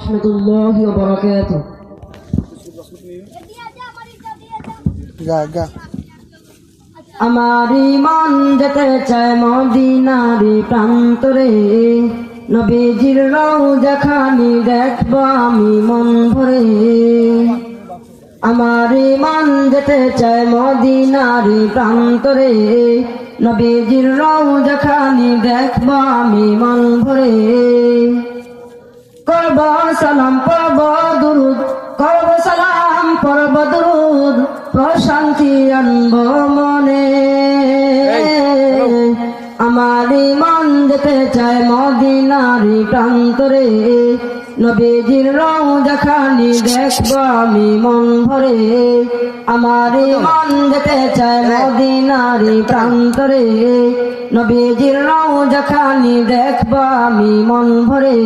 রহমতুল্লাহি ওয়া বারাকাতুহু। আমার মন যেতে চায় মদিনার প্রান্তরে, নবীজির রওজা খানি দেখব আমি মন ভরে। আমার মন যেতে চায় মদিনার প্রান্তরে, নবীজির রওজা খানি দেখব আমি মন ভরে। করব সালাম পড়ব দুরুদ, করব সালাম পড়ব দুরুদ, প্রশান্তি আনব মনে। আমার মন যেতে চায় মদিনার প্রান্তরে, নবীজির রওজা খানি দেখব আমি মন ভরে। আমার মন যেতে চায় মদিনার প্রান্তরে, নবীজির রওজা খানি দেখব আমি মন ভরে।